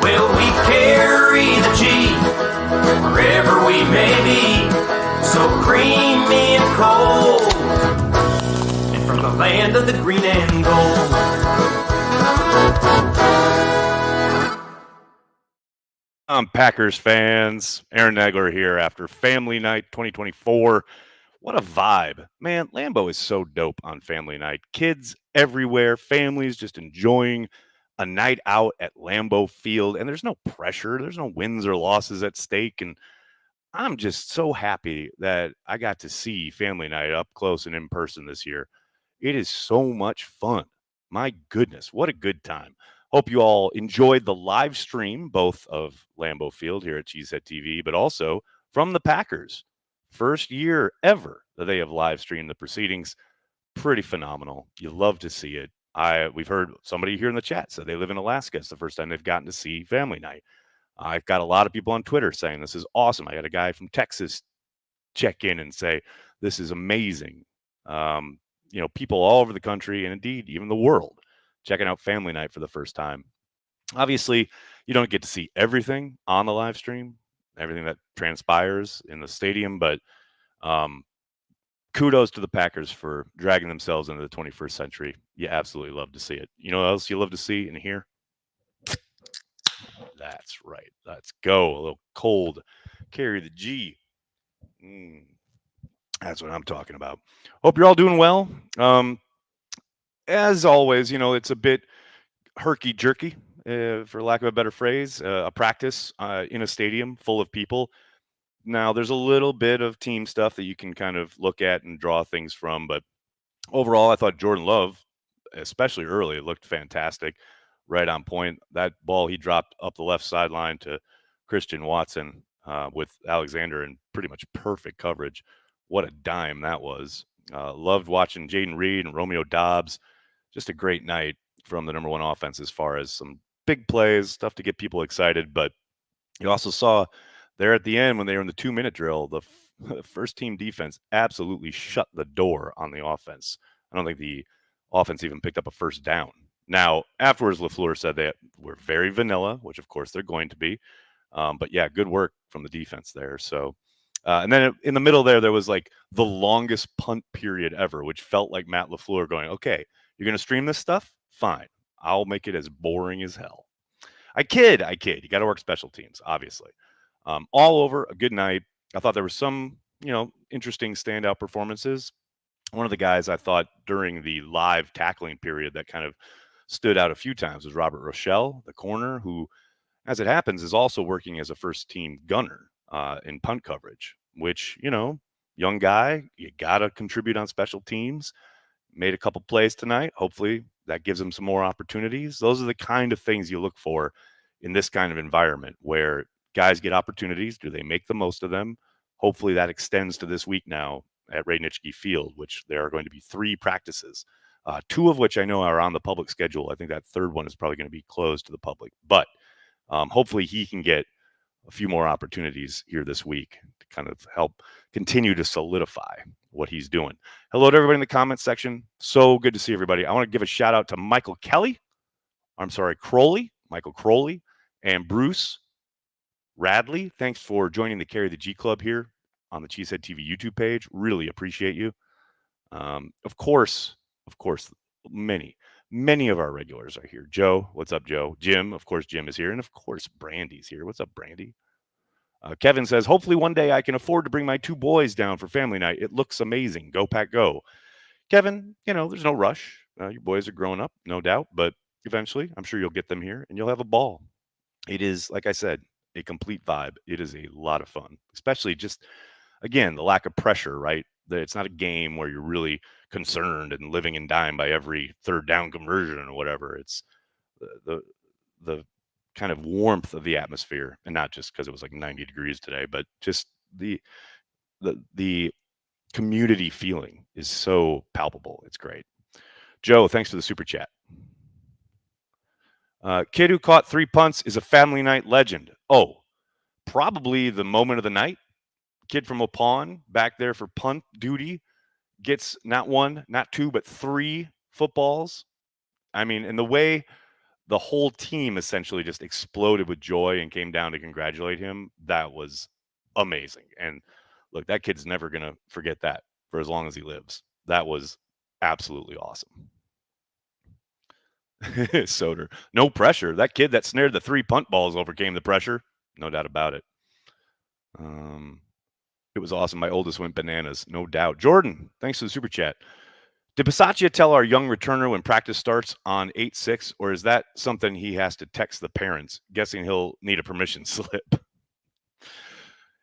Well, we carry the G wherever we may be, so creamy and cold, and from the land of the green and gold. Packers fans, Aaron Nagler here after Family Night 2024. What a vibe. Man, Lambeau is so dope on Family Night. Kids everywhere, families just enjoying a night out at Lambeau Field, and there's no pressure. There's no wins or losses at stake, and I'm just so happy that I got to see Family Night up close and in person this year. It is so much fun. My goodness, what a good time. Hope you all enjoyed the live stream, both of Lambeau Field here at Cheesehead TV, but also from the Packers. First year ever that they have live streamed the proceedings. Pretty phenomenal. You love to see it. We've heard somebody here in the chat said they live in Alaska. It's the first time they've gotten to see Family Night. I've got a lot of people on Twitter saying this is awesome. I got a guy from Texas check in and say this is amazing. People all over the country and indeed even the world checking out Family Night for the first time. Obviously, you don't get to see everything on the live stream, everything that transpires in the stadium, but kudos to the Packers for dragging themselves into the 21st century. You absolutely love to see it. You know what else you love to see and hear? That's right. Let's go. A little cold. Carry the G. That's what I'm talking about. Hope you're all doing well. As always, it's a bit herky-jerky, for lack of a better phrase, a practice in a stadium full of people. Now, there's a little bit of team stuff that you can kind of look at and draw things from, but overall, I thought Jordan Love, especially early, looked fantastic, right on point. That ball he dropped up the left sideline to Christian Watson with Alexander in pretty much perfect coverage. What a dime that was. Loved watching Jaden Reed and Romeo Dobbs. Just a great night from the number one offense as far as some big plays, stuff to get people excited. But you also saw there at the end when they were in the 2-minute drill, the first team defense absolutely shut the door on the offense. I don't think the offense even picked up a first down. Now, afterwards, LaFleur said they were very vanilla, which of course they're going to be. But yeah, good work from the defense there. So, and then in the middle there was like the longest punt period ever, which felt like Matt LaFleur going, okay, you're going to stream this stuff? Fine. I'll make it as boring as hell. I kid. You got to work special teams, obviously. All over, a good night. I thought there were some, interesting standout performances. One of the guys I thought during the live tackling period that kind of stood out a few times was Robert Rochelle, the corner, who, as it happens, is also working as a first-team gunner in punt coverage, which, young guy, you got to contribute on special teams. Made a couple plays tonight. Hopefully that gives him some more opportunities. Those are the kind of things you look for in this kind of environment where guys get opportunities. Do they make the most of them? Hopefully that extends to this week now at Radnički Field, which there are going to be 3 practices, 2 of which I know are on the public schedule. I think that third one is probably going to be closed to the public, but hopefully he can get a few more opportunities here this week to kind of help continue to solidify what he's doing. Hello to everybody in the comments section. So good to see everybody. I want to give a shout out to Michael Crowley, Michael Crowley, and Bruce Radley. Thanks for joining the Carry the G Club here on the Cheesehead TV YouTube page. Really appreciate you. Of course, many of our regulars are here. Joe, what's up, Joe? Jim, of course, Jim is here. And of course, Brandy's here. What's up, Brandy? Kevin says, hopefully one day I can afford to bring my 2 boys down for family night. It looks amazing. Go Pack Go. Kevin, there's no rush. Your boys are growing up, no doubt. But eventually, I'm sure you'll get them here and you'll have a ball. It is, like I said, a complete vibe. It is a lot of fun, especially just, again, the lack of pressure, right? It's not a game where you're really concerned and living and dying by every third down conversion or whatever. It's the kind of warmth of the atmosphere, and not just because it was like 90 degrees today, but just the community feeling is so palpable. It's great. Joe, thanks for the super chat. Kid who caught 3 punts is a family night legend. Oh, probably the moment of the night. Kid from Waupun back there for punt duty gets not 1, not 2, but 3 footballs. I mean, and the way the whole team essentially just exploded with joy and came down to congratulate him. That was amazing. And look, that kid's never going to forget that for as long as he lives. That was absolutely awesome. Soder, no pressure. That kid that snared the 3 punt balls overcame the pressure. No doubt about it. It was awesome. My oldest went bananas, no doubt. Jordan, thanks for the super chat. Did Bisaccia tell our young returner when practice starts on 8/6, or is that something he has to text the parents? Guessing he'll need a permission slip.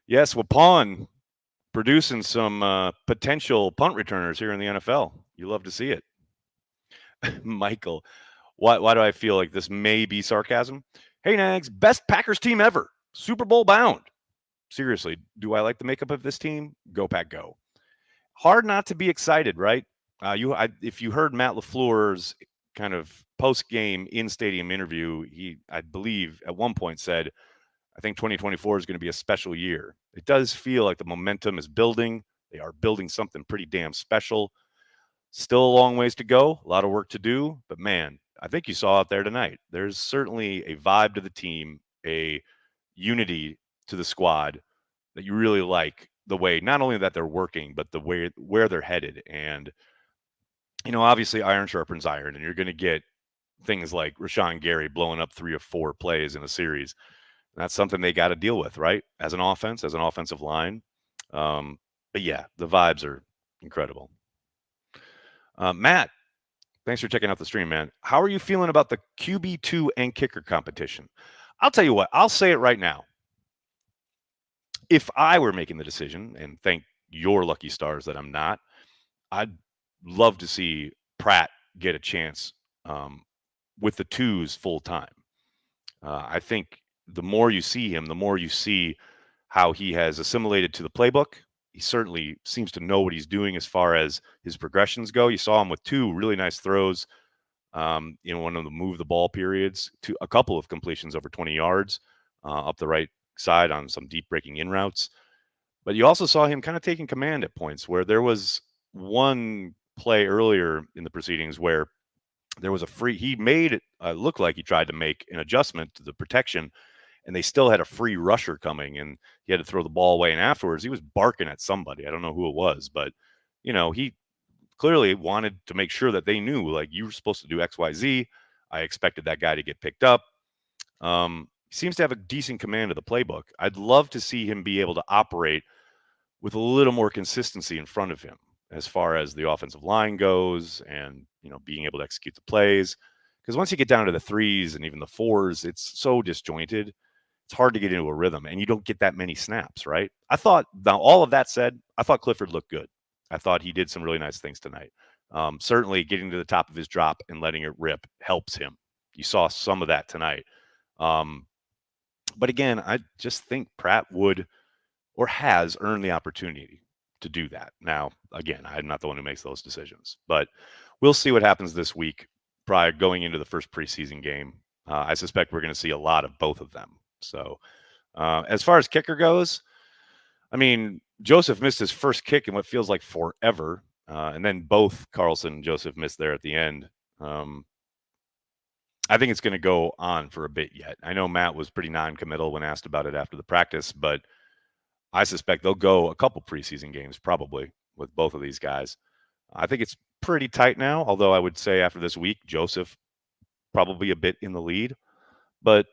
Yes, Waupun producing some potential punt returners here in the NFL. You love to see it. Michael, why do I feel like this may be sarcasm? Hey, Nags, best Packers team ever. Super Bowl bound. Seriously, do I like the makeup of this team? Go Pack Go. Hard not to be excited, right? If you heard Matt LaFleur's kind of post-game in-stadium interview, he, I believe, at one point said, I think 2024 is going to be a special year. It does feel like the momentum is building. They are building something pretty damn special. Still a long ways to go, a lot of work to do, but man, I think you saw out there tonight. There's certainly a vibe to the team, a unity to the squad that you really like the way, not only that they're working, but the way where they're headed. And, obviously iron sharpens iron, and you're going to get things like Rashawn Gary blowing up 3 or 4 plays in a series. That's something they got to deal with, right? As an offense, as an offensive line. But yeah, the vibes are incredible. Matt, thanks for checking out the stream, man. How are you feeling about the QB2 and kicker competition? I'll tell you what, I'll say it right now. If I were making the decision, and thank your lucky stars that I'm not, I'd love to see Pratt get a chance with the twos full time. I think the more you see him, the more you see how he has assimilated to the playbook. He certainly seems to know what he's doing as far as his progressions go. You saw him with 2 really nice throws in one of the move the ball periods, to a couple of completions over 20 yards up the right side on some deep breaking in routes. But you also saw him kind of taking command at points, where there was one play earlier in the proceedings where there was he made it look like he tried to make an adjustment to the protection, and they still had a free rusher coming, and he had to throw the ball away. And afterwards, he was barking at somebody. I don't know who it was, but he clearly wanted to make sure that they knew, like, you were supposed to do X, Y, Z. I expected that guy to get picked up. He seems to have a decent command of the playbook. I'd love to see him be able to operate with a little more consistency in front of him as far as the offensive line goes, and being able to execute the plays. Because once you get down to the 3s and even the 4s, it's so disjointed. It's hard to get into a rhythm, and you don't get that many snaps, right? Now all of that said, I thought Clifford looked good. I thought he did some really nice things tonight. Certainly getting to the top of his drop and letting it rip helps him. You saw some of that tonight. But again, I just think Pratt would, or has, earned the opportunity to do that. Now, again, I'm not the one who makes those decisions, but we'll see what happens this week prior going into the first preseason game. I suspect we're going to see a lot of both of them. So as far as kicker goes, I mean, Joseph missed his first kick in what feels like forever. And then both Carlson and Joseph missed there at the end. I think it's going to go on for a bit yet. I know Matt was pretty non-committal when asked about it after the practice, but I suspect they'll go a couple preseason games probably with both of these guys. I think it's pretty tight now, although I would say after this week, Joseph probably a bit in the lead. But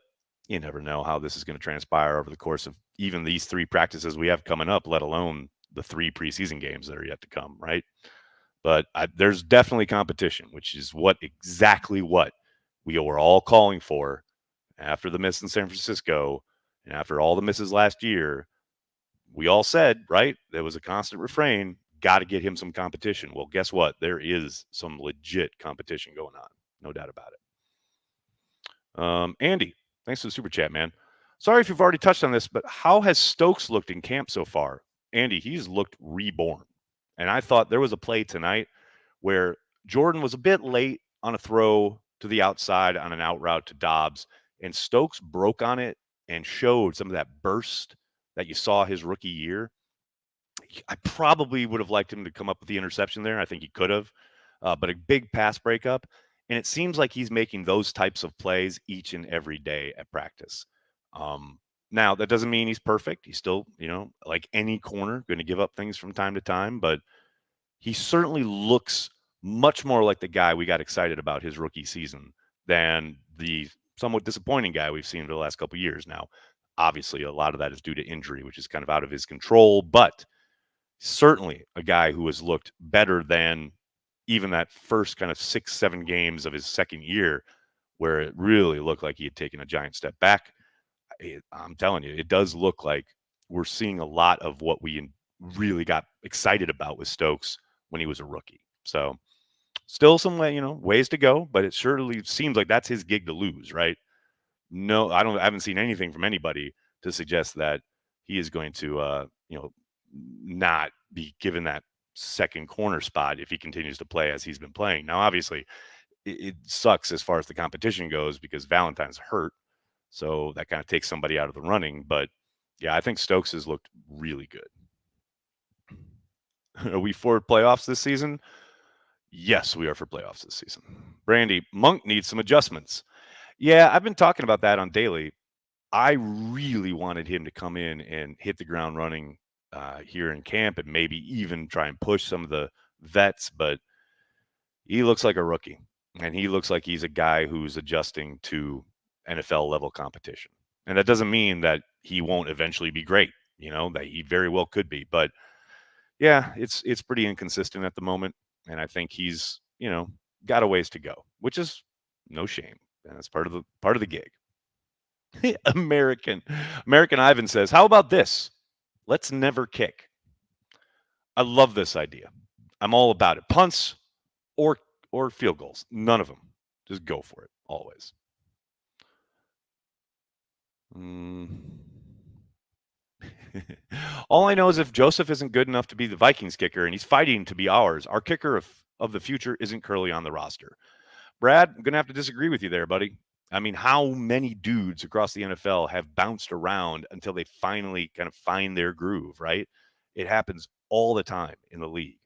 you never know how this is going to transpire over the course of even these 3 practices we have coming up, let alone the 3 preseason games that are yet to come, right? But there's definitely competition, which is exactly what we were all calling for after the miss in San Francisco and after all the misses last year. We all said, right, there was a constant refrain, got to get him some competition. Well, guess what? There is some legit competition going on. No doubt about it. Andy, thanks for the super chat, man. Sorry if you've already touched on this, but how has Stokes looked in camp so far? Andy, he's looked reborn. And I thought there was a play tonight where Jordan was a bit late on a throw to the outside on an out route to Dobbs, and Stokes broke on it and showed some of that burst that you saw his rookie year. I probably would have liked him to come up with the interception there. I think he could have, but a big pass breakup. And it seems like he's making those types of plays each and every day at practice. Um, Now, that doesn't mean he's perfect. He's still, like any corner, going to give up things from time to time, but he certainly looks much more like the guy we got excited about his rookie season than the somewhat disappointing guy we've seen for the last couple of years now. Obviously, a lot of that is due to injury, which is kind of out of his control, but certainly a guy who has looked better than even that first kind of 6, 7 games of his second year, where it really looked like he had taken a giant step back. I'm telling you, it does look like we're seeing a lot of what we really got excited about with Stokes when he was a rookie. So still some ways to go, but it surely seems like that's his gig to lose, right? No, I haven't seen anything from anybody to suggest that he is going to not be given that second corner spot if he continues to play as he's been playing. Now, obviously, it sucks as far as the competition goes because Valentine's hurt. So that kind of takes somebody out of the running. But yeah, I think Stokes has looked really good. Are we for playoffs this season? Yes, we are for playoffs this season. Brandy, Monk needs some adjustments. Yeah, I've been talking about that on Daily. I really wanted him to come in and hit the ground running here in camp and maybe even try and push some of the vets, but he looks like a rookie. And he looks like he's a guy who's adjusting to NFL level competition. And that doesn't mean that he won't eventually be great, that he very well could be. But yeah, it's pretty inconsistent at the moment. And I think he's, got a ways to go, which is no shame. And that's part of the gig. American Ivan says, "How about this? Let's never kick." I love this idea. I'm all about it. Punts or field goals, none of them. Just go for it always. All I know is if Joseph isn't good enough to be the Vikings kicker and he's fighting to be ours, our kicker of the future isn't Curly on the roster. Brad, I'm going to have to disagree with you there, buddy. I mean, how many dudes across the NFL have bounced around until they finally kind of find their groove, right? It happens all the time in the league.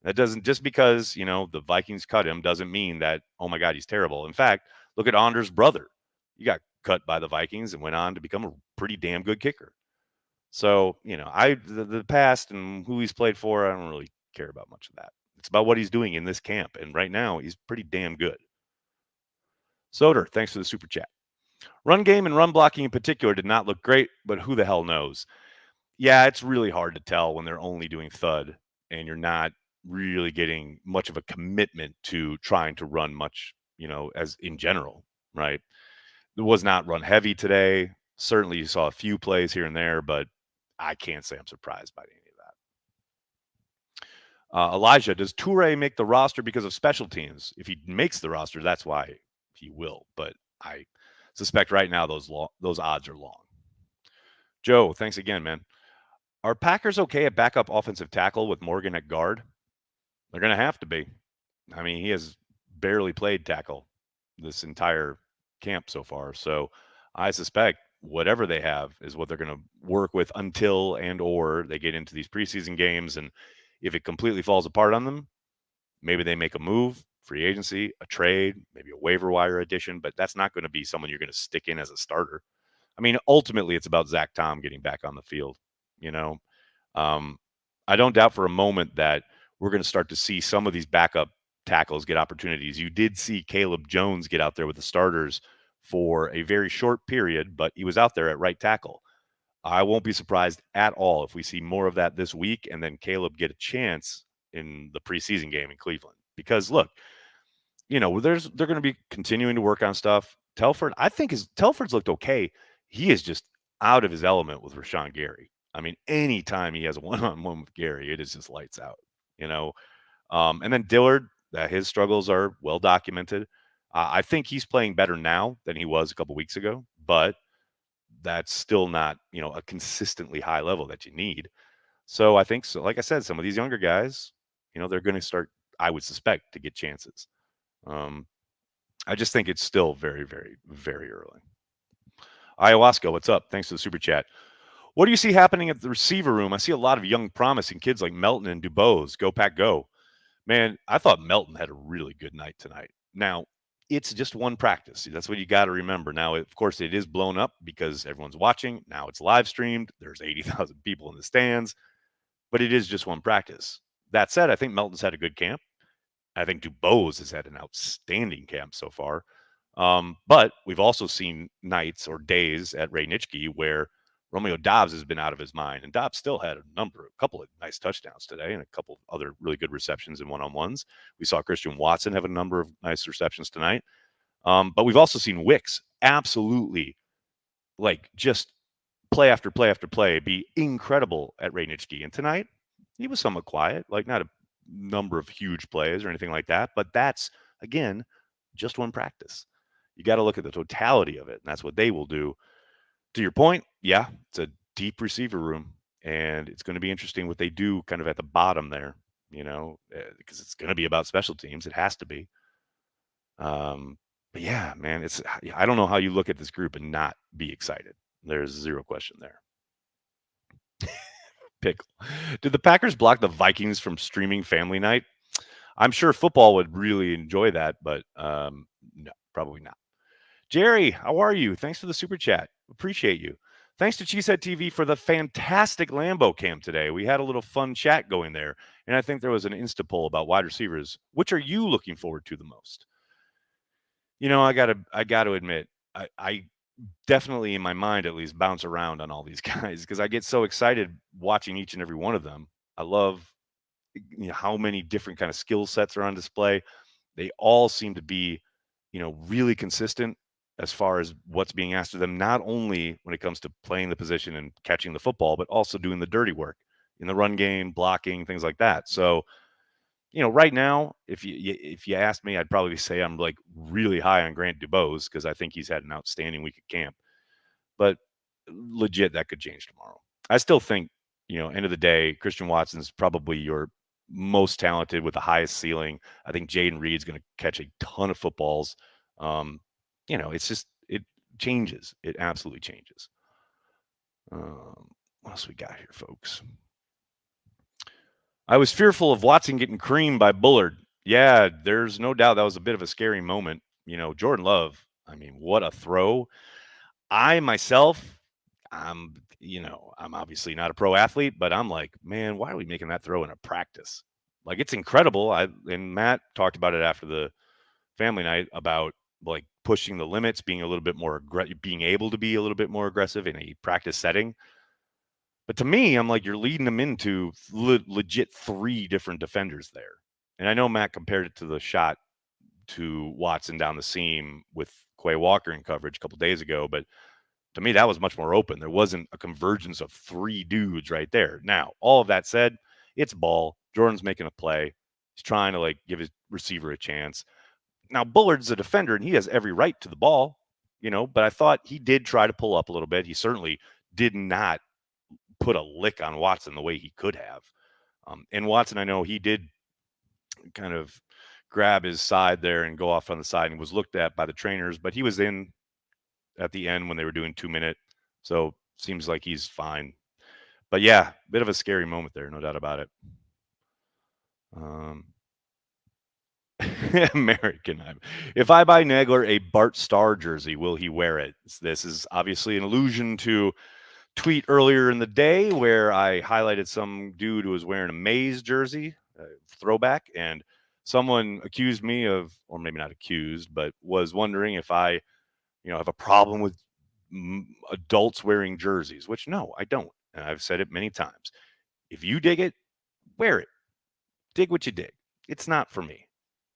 That doesn't just because, the Vikings cut him doesn't mean that, oh my God, he's terrible. In fact, look at Anders' brother. He got cut by the Vikings and went on to become a pretty damn good kicker. So, the past and who he's played for, I don't really care about much of that. It's about what he's doing in this camp. And right now, he's pretty damn good. Soder, thanks for the super chat. Run game and run blocking in particular did not look great, but who the hell knows? Yeah, it's really hard to tell when they're only doing thud and you're not really getting much of a commitment to trying to run much, as in general, right? It was not run heavy today. Certainly you saw a few plays here and there, but I can't say I'm surprised by any of that. Elijah, does Toure make the roster because of special teams? If he makes the roster, that's why he will. But I suspect right now those odds are long. Joe, thanks again, man. Are Packers okay at backup offensive tackle with Morgan at guard? They're going to have to be. I mean, he has barely played tackle this entire camp so far. So I suspect whatever they have is what they're going to work with until and or they get into these preseason games. And if it completely falls apart on them, maybe they make a move, free agency, a trade, maybe a waiver wire addition, but that's not going to be someone you're going to stick in as a starter. I mean, ultimately, it's about Zach Tom getting back on the field. I don't doubt for a moment that we're going to start to see some of these backup tackles get opportunities. You did see Caleb Jones get out there with the starters for a very short period, but he was out there at right tackle. I won't be surprised at all if we see more of that this week and then Caleb get a chance in the preseason game in Cleveland. Because look, they're going to be continuing to work on stuff. Telford, I think Telford's looked okay. He is just out of his element with Rashawn Gary. I mean, anytime he has a one-on-one with Gary, it is just lights out, And then Dillard, his struggles are well documented. I think he's playing better now than he was a couple weeks ago, but that's still not, a consistently high level that you need. So I think, so like I said, some of these younger guys, they're going to start, I would suspect, to get chances. I just think it's still very, very, very early. Ayahuasca, what's up? Thanks for the super chat. What do you see happening at the receiver room? I see a lot of young, promising kids like Melton and Dubose. Go Pack, go. Man, I thought Melton had a really good night tonight. Now, it's just one practice. That's what you got to remember. Now, of course, it is blown up because everyone's watching. Now it's live streamed. There's 80,000 people in the stands, but it is just one practice. That said, I think Melton's had a good camp. I think Dubose has had an outstanding camp so far. But we've also seen nights or days at Ray Nitschke where Romeo Dobbs has been out of his mind, and Dobbs still had a couple of nice touchdowns today and a couple of other really good receptions in one-on-ones. We saw Christian Watson have a number of nice receptions tonight. But we've also seen Wicks absolutely just play after play after play be incredible at Ray Nitschke. And tonight he was somewhat quiet, not a number of huge plays or anything like that. But that's, again, just one practice. You got to look at the totality of it, and that's what they will do. To your point, yeah, it's a deep receiver room, and it's going to be interesting what they do kind of at the bottom there, because it's going to be about special teams. It has to be. But yeah, man, I don't know how you look at this group and not be excited. There's zero question there. Pickle. Did the Packers block the Vikings from streaming Family Night? I'm sure football would really enjoy that, but no, probably not. Jerry, how are you? Thanks for the super chat. Appreciate you. Thanks to Cheesehead TV for the fantastic Lambeau cam today. We had a little fun chat going there, and I think there was an Insta poll about wide receivers. Which are you looking forward to the most? I gotta admit, I definitely in my mind at least bounce around on all these guys because I get so excited watching each and every one of them. I love how many different kind of skill sets are on display. They all seem to be, really consistent as far as what's being asked of them, not only when it comes to playing the position and catching the football, but also doing the dirty work in the run game, blocking, things like that. So, right now, if you asked me, I'd probably say I'm really high on Grant Dubose because I think he's had an outstanding week at camp. But legit, that could change tomorrow. I still think, end of the day, Christian Watson's probably your most talented with the highest ceiling. I think Jaden Reed's going to catch a ton of footballs. It's just, it changes. It absolutely changes. What else we got here, folks? I was fearful of Watson getting creamed by Bullard. Yeah, there's no doubt that was a bit of a scary moment. Jordan Love, I mean, what a throw. I myself, I'm obviously not a pro athlete, but I'm like, man, why are we making that throw in a practice? It's incredible. And Matt talked about it after the family night about pushing the limits, being a little bit more being able to be a little bit more aggressive in a practice setting. But to me, I'm like, you're leading them into legit 3 different defenders there. And I know Matt compared it to the shot to Watson down the seam with Quay Walker in coverage a couple days ago, but to me, that was much more open. There wasn't a convergence of 3 dudes right there. Now, all of that said, it's ball. Jordan's making a play. He's trying to give his receiver a chance. Now, Bullard's a defender, and he has every right to the ball, but I thought he did try to pull up a little bit. He certainly did not put a lick on Watson the way he could have. And Watson, I know he did kind of grab his side there and go off on the side and was looked at by the trainers, but he was in at the end when they were doing 2-minute. So seems like he's fine. But yeah, bit of a scary moment there, no doubt about it. American. If I buy Nagler a Bart Starr jersey, will he wear it? This is obviously an allusion to tweet earlier in the day where I highlighted some dude who was wearing a Maze jersey, throwback, and someone accused me of, or maybe not accused, but was wondering if I, have a problem with adults wearing jerseys, which no, I don't. And I've said it many times. If you dig it, wear it. Dig what you dig. It's not for me.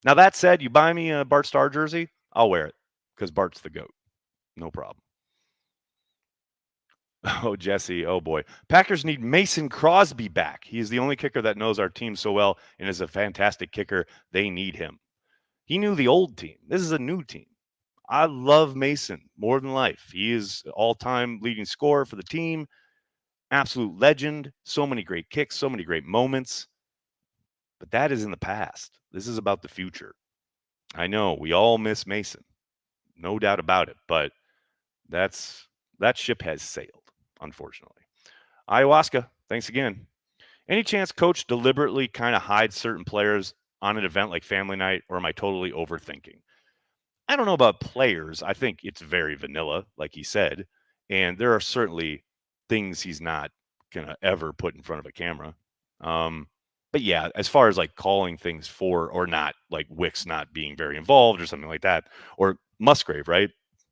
Now, that said, you buy me a Bart Starr jersey, I'll wear it because Bart's the GOAT. No problem. Oh, Jesse. Oh, boy. Packers need Mason Crosby back. He is the only kicker that knows our team so well and is a fantastic kicker. They need him. He knew the old team. This is a new team. I love Mason more than life. He is all-time leading scorer for the team. Absolute legend. So many great kicks, so many great moments. But that is in the past. This is about the future. I know we all miss Mason. No doubt about it. But that ship has sailed, unfortunately. Ayahuasca, thanks again. Any chance coach deliberately kind of hides certain players on an event like family night, or am I totally overthinking? I don't know about players. I think it's very vanilla, like he said, and there are certainly things he's not gonna ever put in front of a camera. Um, but yeah, as far as like calling things for or not, like Wicks not being very involved or something like that, or Musgrave, right?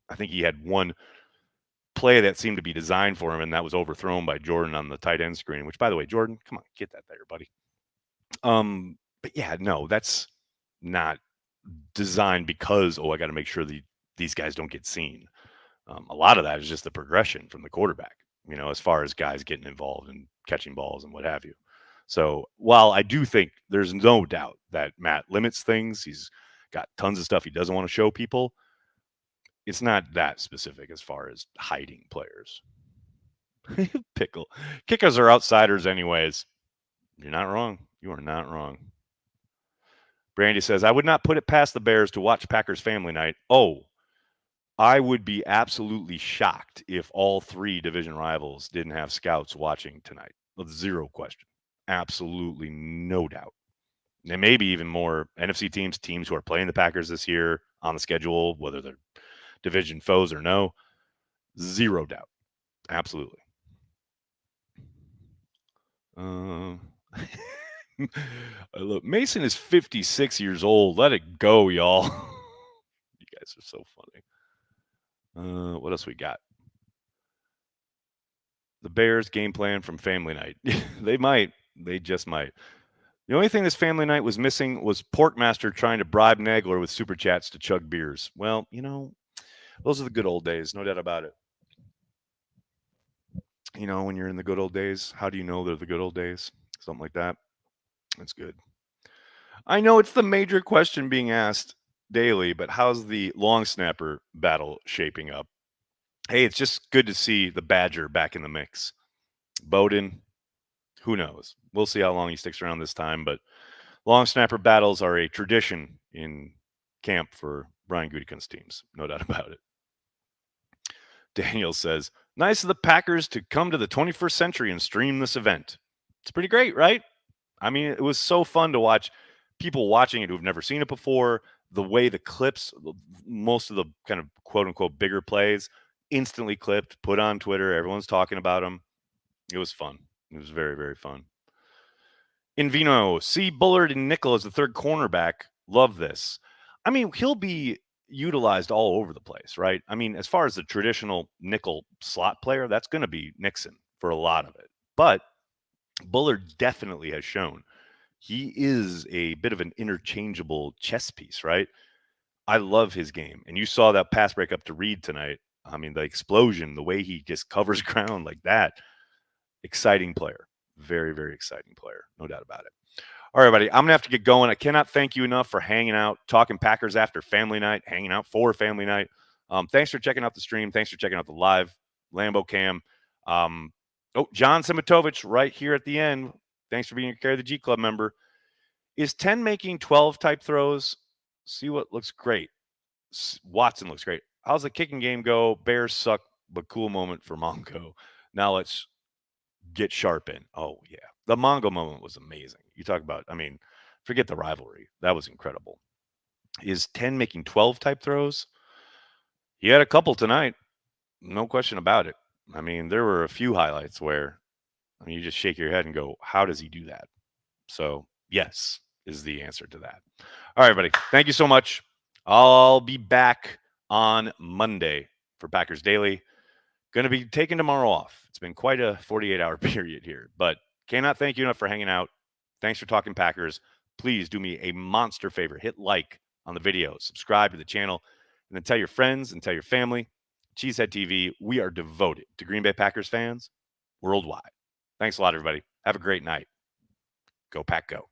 I think he had one play that seemed to be designed for him, and that was overthrown by Jordan on the tight end screen. Which, by the way, Jordan, come on, get that there, buddy. But yeah, no, that's not designed because I got to make sure these guys don't get seen. A lot of that is just the progression from the quarterback, as far as guys getting involved and catching balls and what have you. So while I do think there's no doubt that Matt limits things, he's got tons of stuff he doesn't want to show people. It's not that specific as far as hiding players. Pickle. Kickers are outsiders anyways. You're not wrong. You are not wrong. Brandy says, I would not put it past the Bears to watch Packers family night. Oh, I would be absolutely shocked if all three division rivals didn't have scouts watching tonight. Zero question. Absolutely no doubt. And maybe even more NFC teams who are playing the Packers this year on the schedule, whether they're division foes or no. Zero doubt. Absolutely. Look, Mason is 56 years old. Let it go, y'all. You guys are so funny. What else we got? The Bears game plan from family night. They might. They just might. The only thing this family night was missing was Porkmaster trying to bribe Nagler with super chats to chug beers. Well, those are the good old days. No doubt about it. When you're in the good old days, how do you know they're the good old days? Something like that. That's good. I know it's the major question being asked daily, but how's the long snapper battle shaping up? Hey, it's just good to see the Badger back in the mix. Bowden, who knows? We'll see how long he sticks around this time, but long snapper battles are a tradition in camp for Brian Gutekunst's teams. No doubt about it. Daniel says, nice of the Packers to come to the 21st century and stream this event. It's pretty great, right? I mean, it was so fun to watch people watching it who've never seen it before. The way the clips, most of the kind of quote unquote bigger plays, instantly clipped, put on Twitter. Everyone's talking about them. It was fun. It was very, very fun. In Vino, see Bullard and Nickel as the third cornerback. Love this. I mean, he'll be utilized all over the place, right? I mean, as far as the traditional nickel slot player, that's going to be Nixon for a lot of it. But Bullard definitely has shown he is a bit of an interchangeable chess piece, right? I love his game. And you saw that pass break up to Reed tonight. I mean, the explosion, the way he just covers ground like that. Exciting player. Very, very exciting player. No doubt about it. All right, buddy. I'm going to have to get going. I cannot thank you enough for hanging out, talking Packers after family night, hanging out for family night. Thanks for checking out the stream. Thanks for checking out the live Lambeau cam. John Simitovich right here at the end. Thanks for being a Care of the G Club member. Is 10 making 12 type throws? See what looks great. Watson looks great. How's the kicking game go? Bears suck, but cool moment for Mongo. Now let's get sharp in. Oh, yeah. The Mongo moment was amazing. You talk about, forget the rivalry. That was incredible. Is 10 making 12 type throws? He had a couple tonight. No question about it. I mean, there were a few highlights where you just shake your head and go, how does he do that? So, yes, is the answer to that. All right, everybody. Thank you so much. I'll be back on Monday for Packers Daily. Going to be taking tomorrow off. It's been quite a 48-hour period here, but cannot thank you enough for hanging out. Thanks for talking Packers. Please do me a monster favor. Hit like on the video, subscribe to the channel, and then tell your friends and tell your family. Cheesehead TV, we are devoted to Green Bay Packers fans worldwide. Thanks a lot, everybody. Have a great night. Go Pack Go.